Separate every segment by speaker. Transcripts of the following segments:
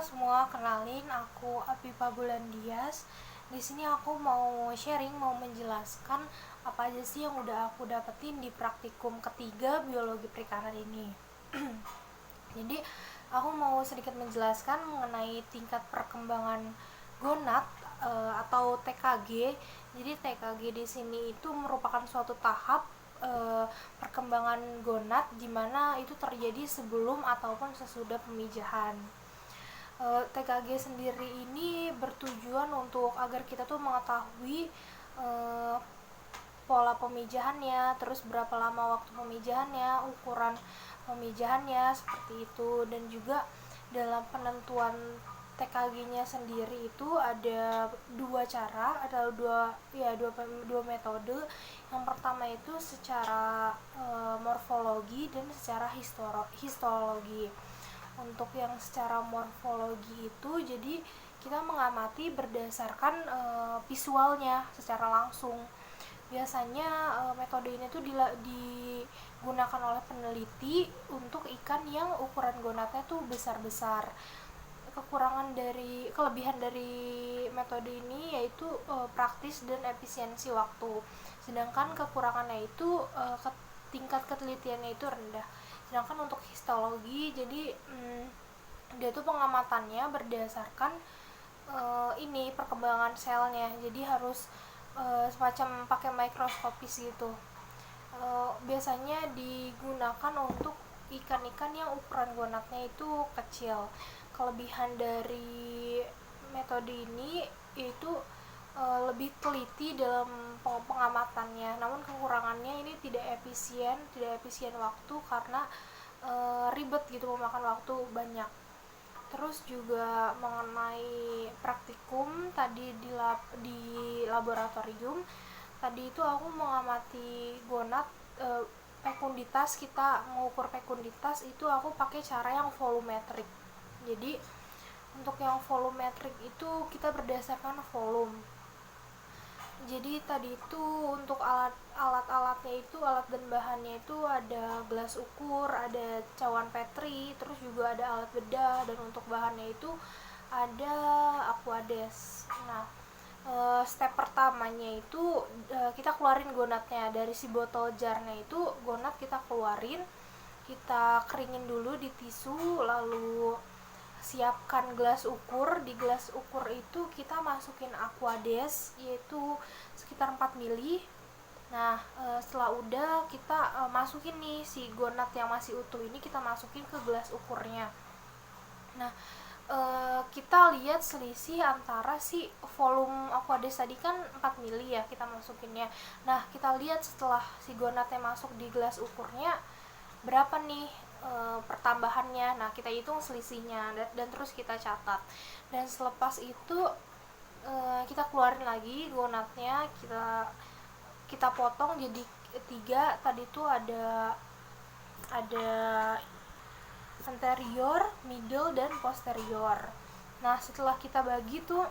Speaker 1: semua, kenalin aku Apipa Bulandias. Di sini aku mau sharing, mau menjelaskan apa aja sih yang udah aku dapetin di praktikum ketiga biologi perikanan ini. Jadi aku mau sedikit menjelaskan mengenai tingkat perkembangan gonad atau TKG. Jadi TKG di sini itu merupakan suatu tahap perkembangan gonad di mana itu terjadi sebelum ataupun sesudah pemijahan. TKG sendiri ini bertujuan untuk agar kita tuh mengetahui pola pemijahannya, terus berapa lama waktu pemijahannya, ukuran pemijahannya seperti itu, dan juga dalam penentuan TKG-nya sendiri itu ada dua cara, ada dua metode. Yang pertama itu secara morfologi dan secara histologi. Untuk yang secara morfologi itu jadi kita mengamati berdasarkan visualnya secara langsung. Biasanya metode ini tuh digunakan oleh peneliti untuk ikan yang ukuran gonadnya tuh besar-besar. Kelebihan dari metode ini yaitu praktis dan efisiensi waktu. Sedangkan kekurangannya itu tingkat ketelitiannya itu rendah. Sedangkan untuk histologi, jadi dia tuh pengamatannya berdasarkan ini perkembangan selnya. Jadi harus semacam pakai mikroskopis gitu. Biasanya digunakan untuk ikan-ikan yang ukuran gonadnya itu kecil. Kelebihan dari metode ini yaitu lebih teliti dalam pengamatannya, namun kekurangannya ini tidak efisien waktu karena ribet gitu, memakan waktu banyak. Terus juga mengenai praktikum tadi di laboratorium, tadi itu aku mengamati gonad fekunditas. Kita mengukur fekunditas itu aku pakai cara yang volumetrik. Jadi untuk yang volumetrik itu kita berdasarkan volume. Jadi tadi itu untuk alat-alatnya itu, alat dan bahannya itu ada gelas ukur, ada cawan Petri, terus juga ada alat bedah, dan untuk bahannya itu ada aquades. Nah, step pertamanya itu kita keluarin gonadnya dari si botol jarnya. Itu gonad kita keluarin, kita keringin dulu di tisu, lalu siapkan gelas ukur. Di gelas ukur itu kita masukin aquades, yaitu sekitar 4 ml. Nah, setelah udah kita masukin nih si gonad yang masih utuh ini, kita masukin ke gelas ukurnya. Nah, kita lihat selisih antara si volume aquades tadi kan 4 ml ya kita masukinnya. Nah, kita lihat setelah si gonadnya masuk di gelas ukurnya berapa nih pertambahannya. Nah, kita hitung selisihnya dan terus kita catat. Dan selepas itu kita keluarin lagi gonadnya, kita potong jadi 3. Tadi itu ada anterior, middle, dan posterior. Nah, setelah kita bagi tuh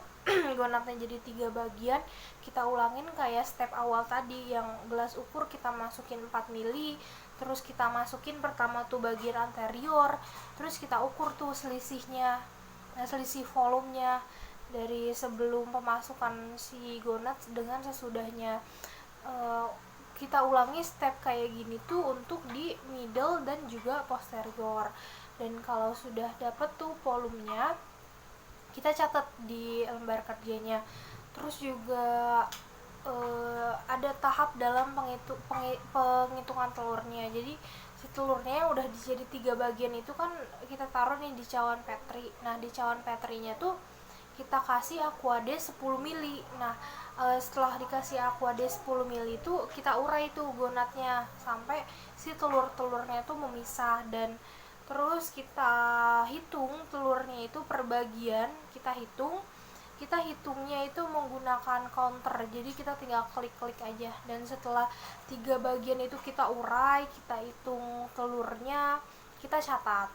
Speaker 1: gonadnya jadi 3 bagian, kita ulangin kayak step awal tadi. Yang gelas ukur kita masukin 4 ml, terus kita masukin pertama tuh bagian anterior, terus kita ukur tuh selisihnya. Nah, selisih volumenya dari sebelum pemasukan si gonad dengan sesudahnya. Kita ulangi step kayak gini tuh untuk di middle dan juga posterior. Dan kalau sudah dapet tuh volumenya, kita catat di lembar kerjanya. Terus juga ada tahap dalam penghitungan telurnya. Jadi si telurnya yang udah jadi 3 bagian itu kan kita taruh nih di cawan Petri. Nah, di cawan Petrinya tuh kita kasih aquades 10 ml. Nah, setelah dikasih aquades 10 ml itu kita urai tuh gonadnya sampai si telur-telurnya tuh memisah. Dan terus kita hitung telurnya itu per bagian. Kita hitungnya itu menggunakan counter, jadi kita tinggal klik-klik aja. Dan setelah 3 bagian itu kita urai, kita hitung telurnya, kita catat.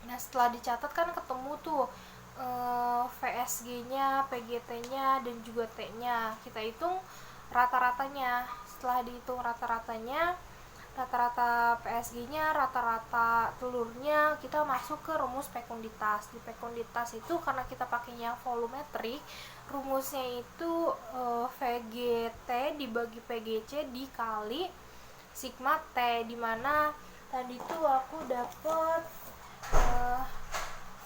Speaker 1: Nah, setelah dicatat kan ketemu tuh VSG-nya, PGT-nya, dan juga T-nya. Kita hitung rata-ratanya. Setelah dihitung rata-ratanya, rata-rata PSG-nya, rata-rata telurnya, kita masuk ke rumus fekunditas. Di fekunditas itu karena kita pakainya volumetrik, rumusnya itu VGT dibagi PGC dikali sigma T, dimana tadi tuh aku dapet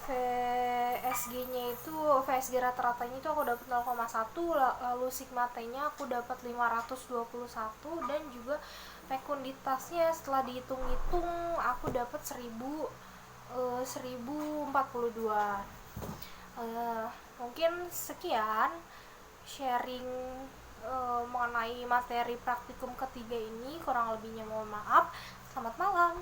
Speaker 1: VSG-nya itu, VSG rata-ratanya itu aku dapat 0,1, lalu sigma T-nya aku dapat 521, dan juga fekunditasnya setelah dihitung-hitung aku dapat 1042. Mungkin sekian sharing mengenai materi praktikum ketiga ini, kurang lebihnya mohon maaf. Selamat malam.